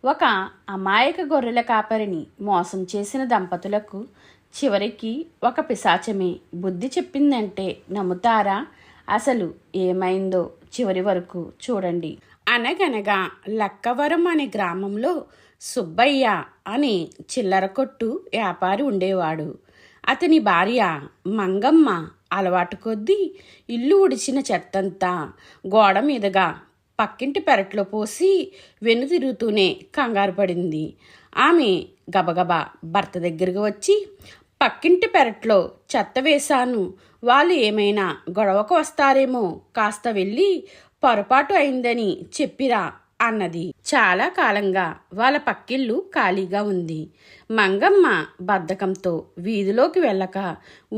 ఒక అమాయక గొర్రెల కాపరిని మోసం చేసిన దంపతులకు చివరికి ఒక పిశాచమే బుద్ధి చెప్పిందంటే నమ్ముతారా? అసలు ఏమైందో చివరి వరకు చూడండి. అనగనగా లక్కవరం అనే గ్రామంలో సుబ్బయ్య అనే చిల్లర కొట్టు వ్యాపారి ఉండేవాడు. అతని భార్య మంగమ్మ అలవాటు కొద్దీ ఇల్లు ఉడిచిన చెత్తంతా గోడ మీదుగా పక్కింటి పెరట్లో పోసి వెనుతిరుగుతూనే కంగారు పడింది. ఆమె గబగబా భర్త దగ్గరికి వచ్చి, పక్కింటి పెరట్లో చెత్త వేశాను, వాళ్ళు ఏమైనా గొడవకు వస్తారేమో, కాస్త వెళ్ళి పొరపాటు అయిందని చెప్పిరా అన్నది. చాలా కాలంగా వాళ్ళ పక్కిల్లు ఖాళీగా ఉంది. మంగమ్మ బద్ధకంతో వీధిలోకి వెళ్ళక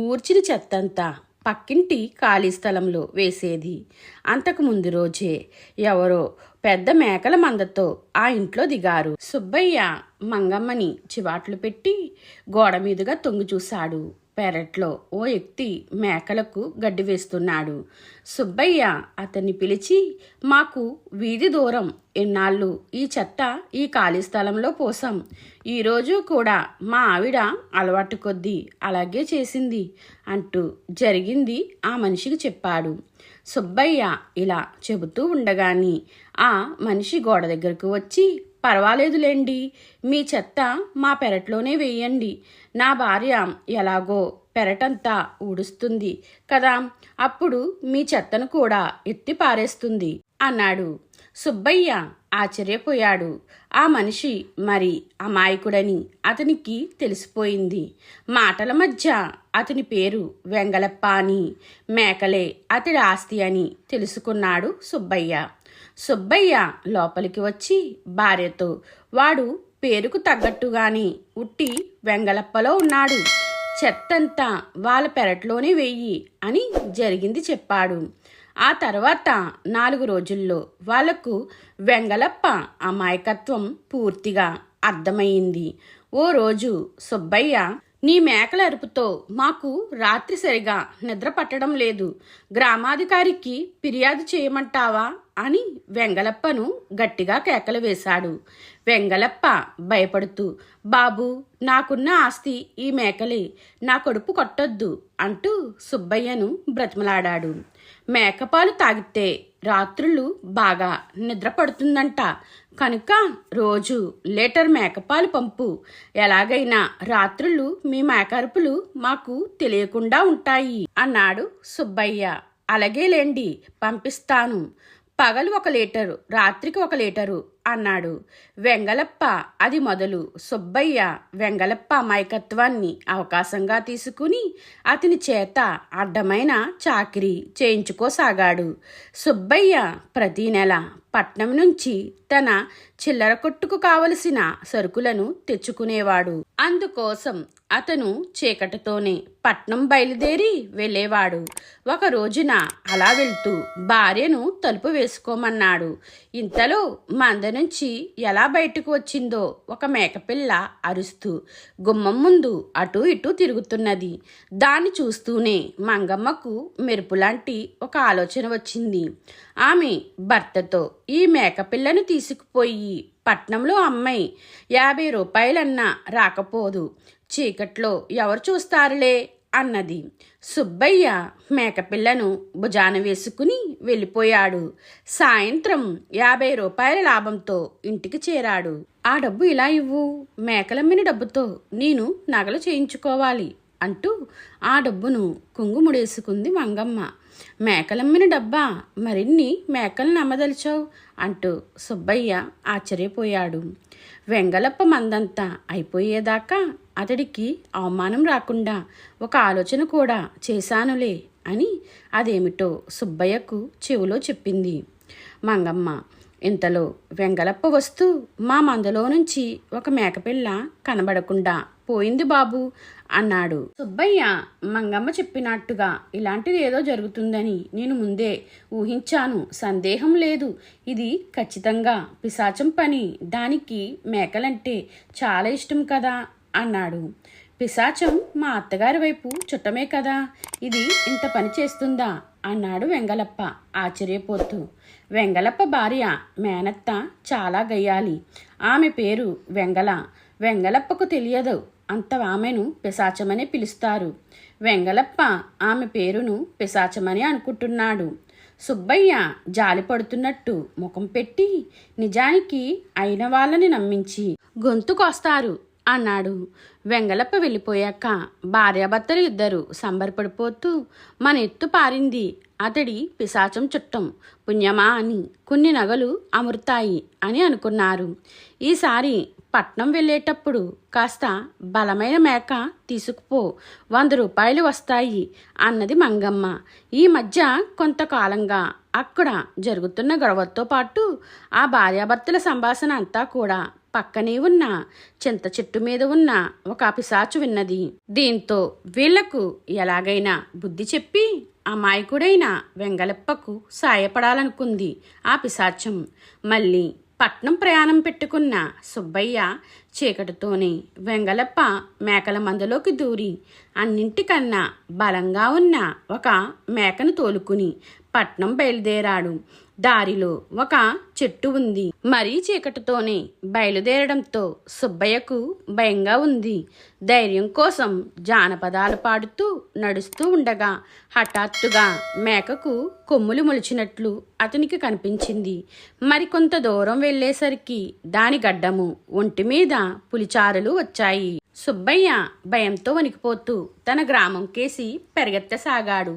ఊర్చిన చెత్తంతా పక్కింటి ఖాళీ స్థలంలో వేసేది. అంతకు ముందు రోజే ఎవరో పెద్ద మేకల మందతో ఆ ఇంట్లో దిగారు. సుబ్బయ్య మంగమ్మని చివాట్లు పెట్టి గోడ మీదుగా తొంగి చూశాడు. పెరట్లో ఓ వ్యక్తి మేకలకు గడ్డి వేస్తున్నాడు. సుబ్బయ్య అతన్ని పిలిచి, మాకు వీధి దూరం ఎన్నాళ్ళు ఈ చెత్త ఈ ఖాళీ స్థలంలో పోసాం. ఈరోజు కూడా మా ఆవిడ అలవాటు కొద్దీ అలాగే చేసింది అంటూ జరిగింది ఆ మనిషికి చెప్పాడు. సుబ్బయ్య ఇలా చెబుతూ ఉండగాని ఆ మనిషి గోడ దగ్గరకు వచ్చి, పర్వాలేదులేండి, మీ చెత్త మా పెరట్లోనే వేయండి. నా భార్య ఎలాగో పెరటంతా ఊడుస్తుంది కదా, అప్పుడు మీ చెత్తను కూడా ఎత్తి పారేస్తుంది అన్నాడు. సుబ్బయ్య ఆశ్చర్యపోయాడు. ఆ మనిషి మరి అమాయకుడని అతనికి తెలిసిపోయింది. మాటల మధ్య అతని పేరు వెంగళప్ప అని, మేకలే అతడి ఆస్తి అని తెలుసుకున్నాడు సుబ్బయ్య. సుబ్బయ్య లోపలికి వచ్చి భార్యతో, వాడు పేరుకు తగ్గట్టుగాని ఉట్టి వెంగళప్పలో ఉన్నాడు, చెత్తంతా వాళ్ళ పెరట్లోనే వెయ్యి అని జరిగింది చెప్పాడు. ఆ తర్వాత 4 రోజుల్లో వాళ్లకు వెంగళప్ప అమాయకత్వం పూర్తిగా అర్థమయ్యింది. ఓ రోజు సుబ్బయ్య, నీ మేకల అరుపుతో మాకు రాత్రి సరిగా నిద్ర పట్టడం లేదు, గ్రామాధికారికి ఫిర్యాదు చేయమంటావా అని వెంగళప్పను గట్టిగా కేకలు వేశాడు. వెంగళప్ప భయపడుతూ, బాబు, నాకున్న ఆస్తి ఈ మేకలే, నా కడుపు కొట్టొద్దు అంటూ సుబ్బయ్యను బ్రతిమలాడాడు. మేకపాలు తాగితే రాత్రులు బాగా నిద్ర పడుతుందంట, కనుక రోజు లీటర్ మేకపాలు పంపు, ఎలాగైనా రాత్రులు మీ మేకరుపులు మాకు తెలియకుండా ఉంటాయి అన్నాడు సుబ్బయ్య. అలాగేలేండి, పంపిస్తాను, పగలు 1 లీటరు, రాత్రికి 1 లీటరు అన్నాడు వెంగళప్ప. అది మొదలు సుబ్బయ్య వెంగళప్ప అమాయకత్వాన్ని అవకాశంగా తీసుకుని అతని చేత అడ్డమైన చాకిరీ చేయించుకోసాగాడు. సుబ్బయ్య ప్రతి నెల పట్నం నుంచి తన చిల్లర కొట్టుకు కావలసిన సరుకులను తెచ్చుకునేవాడు. అందుకోసం అతను చీకటితోనే పట్నం బయలుదేరి వెళ్ళేవాడు. ఒక రోజున అలా వెళ్తూ భార్యను తలుపు వేసుకోమన్నాడు. ఇంతలో మంద నుంచి ఎలా బయటకు వచ్చిందో ఒక మేకపిల్ల అరుస్తూ గుమ్మం ముందు అటూ ఇటూ తిరుగుతున్నది. దాన్ని చూస్తూనే మంగమ్మకు మెరుపులాంటి ఒక ఆలోచన వచ్చింది. ఆమె భర్తతో, ఈ మేకపిల్లను తీసుకుపోయి పట్నంలో అమ్మాయి 50 రూపాయలన్నా రాకపోదు, చీకట్లో ఎవరు చూస్తారులే అన్నది. సుబ్బయ్య మేకపిల్లను భుజాన వేసుకుని వెళ్ళిపోయాడు. సాయంత్రం 50 రూపాయల లాభంతో ఇంటికి చేరాడు. ఆ డబ్బు ఇలా ఇవ్వు, మేకలమ్మిన డబ్బుతో నేను నగలు చేయించుకోవాలి అంటూ ఆ డబ్బును కుంగుముడేసుకుంది మంగమ్మ. మేకలమ్మిన డబ్బా, మరిన్ని మేకలను అమ్మదలిచావు అంటూ సుబ్బయ్య ఆశ్చర్యపోయాడు. వెంగళప్ప మందంతా అయిపోయేదాకా అతడికి అవమానం రాకుండా ఒక ఆలోచన కూడా చేశానులే అని అదేమిటో సుబ్బయ్యకు చెవిలో చెప్పింది మంగమ్మ. ఇంతలో వెంగళప్ప వస్తూ, మా మందలో నుంచి ఒక మేకపిల్ల కనబడకుండా పోయింది బాబు అన్నాడు. సుబ్బయ్య మంగమ్మ చెప్పినట్టుగా ఇలాంటిది ఏదో జరుగుతుందని నేను ముందే ఊహించాను, సందేహం లేదు, ఇది ఖచ్చితంగా పిశాచం పని, దానికి మేకలంటే చాలా ఇష్టం కదా అన్నాడు. పిశాచం మా అత్తగారి వైపు చుట్టమే కదా, ఇది ఇంత పని చేస్తుందా అన్నాడు వెంగలప్ప ఆశ్చర్యపోతూ. వెంగలప్ప భార్య మేనత్త చాలా గయ్యాలి. ఆమె పేరు వెంగల. వెంగలప్పకు తెలియదు, అంత ఆమెను పిశాచమని పిలుస్తారు. వెంగలప్ప ఆమె పేరును పిశాచమని అనుకుంటున్నాడు. సుబ్బయ్య జాలి పడుతున్నట్టు ముఖం పెట్టి, నిజానికి అయిన వాళ్ళని నమ్మించి గొంతుకొస్తారు అన్నాడు. వెంగలప్ప వెళ్ళిపోయాక భార్యాభర్తలు ఇద్దరు సంబరపడిపోతూ, మన ఎత్తు పారింది, అతడి పిశాచం చుట్టం, పుణ్యమా అని కొన్ని నగలు అమరుతాయి అని అనుకున్నారు. ఈసారి పట్నం వెళ్ళేటప్పుడు కాస్త బలమైన మేక తీసుకుపో, 100 రూపాయలు వస్తాయి అన్నది మంగమ్మ. ఈ మధ్య కొంతకాలంగా అక్కడ జరుగుతున్న గొడవతో పాటు ఆ భార్యాభర్తల సంభాషణ అంతా కూడా పక్కనే ఉన్న చింత చెట్టు మీద ఉన్న ఒక పిశాచు విన్నది. దీంతో వీళ్లకు ఎలాగైనా బుద్ధి చెప్పి అమాయకుడైన వెంగలప్పకు సాయపడాలనుకుంది ఆ పిశాచం. మళ్ళీ పట్నం ప్రయాణం పెట్టుకున్న సుబ్బయ్య చీకటితోనే వెంగలప్ప మేకల మందలోకి దూరి అన్నింటికన్నా బలంగా ఉన్న ఒక మేకను తోలుకుని పట్నం బయలుదేరాడు. దారిలో ఒక చెట్టు ఉంది. మరీ చీకటితోనే బయలుదేరడంతో సుబ్బయ్యకు భయంగా ఉంది. ధైర్యం కోసం జానపదాలు పాడుతూ నడుస్తూ ఉండగా హఠాత్తుగా మేకకు కొమ్ములు మొలిచినట్లు అతనికి కనిపించింది. మరికొంత దూరం వెళ్ళేసరికి దాని గడ్డము, ఒంటి మీద పులిచారులు వచ్చాయి. సుబ్బయ్య భయంతో వణికిపోతూ తన గ్రామం కేసి పెరగెత్తసాగాడు.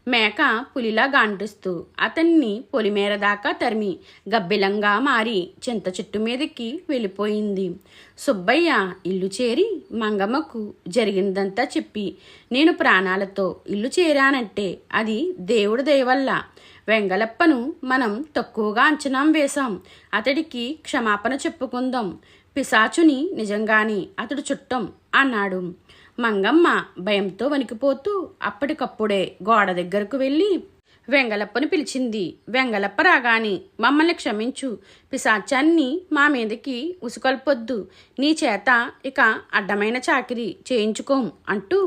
మేక పులిలా గాంటిస్తూ అతన్ని పొలిమేర దాకా తరిమి గబ్బిలంగా మారి చింత చెట్టు మీదకి వెళ్ళిపోయింది. సుబ్బయ్య ఇల్లు చేరి మంగమ్మకు జరిగిందంతా చెప్పి, నేను ప్రాణాలతో ఇల్లు చేరానంటే అది దేవుడి దయ వల్ల. వెంగలప్పను మనం తక్కువగా అంచనా వేశాం. అతడికి క్షమాపణ చెప్పుకుందాం. పిశాచుని నిజంగానే అతడు చుట్టం అన్నాడు. మంగమ్మ భయంతో వణికిపోతూ అప్పటికప్పుడే గోడ దగ్గరకు వెళ్ళి వెంగలప్పను పిలిచింది. వెంగలప్ప రాగాని, మమ్మల్ని క్షమించు, పిశాచాన్ని మా మీదకి ఉసుకొల్పొద్దు, నీ చేత ఇక అడ్డమైన చాకిరి చేయించుకోం అంటూ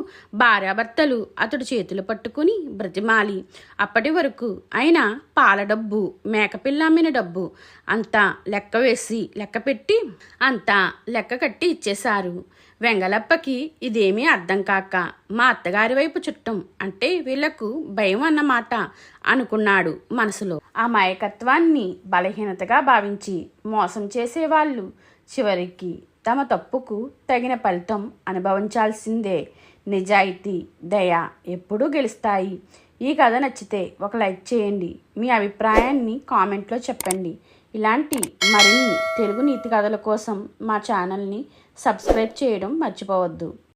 భార్యాభర్తలు అతడు చేతులు పట్టుకుని బ్రతిమాలి అప్పటి వరకు ఆయన పాల డబ్బు, మేకపిల్ల అమ్మిన డబ్బు అంతా లెక్క పెట్టి అంతా లెక్క కట్టి ఇచ్చేశారు. వెంగలప్పకి ఇదేమీ అర్థం కాక, మా అత్తగారి వైపు చుట్టం అంటే వీళ్లకు భయం అన్నమాట అనుకున్నాడు మనసులో. ఆ మాయకత్వాన్ని బలహీనతగా భావించి మోసం చేసేవాళ్ళు చివరికి తమ తప్పుకు తగిన ఫలితం అనుభవించాల్సిందే. నిజాయితీ, దయ ఎప్పుడూ గెలుస్తాయి. ఈ కథ నచ్చితే ఒక లైక్ చేయండి. మీ అభిప్రాయాన్ని కామెంట్లో చెప్పండి. ఇలాంటి మరిన్ని తెలుగు నీతి కథల కోసం మా ఛానల్ని సబ్స్క్రైబ్ చేయడం మర్చిపోవద్దు.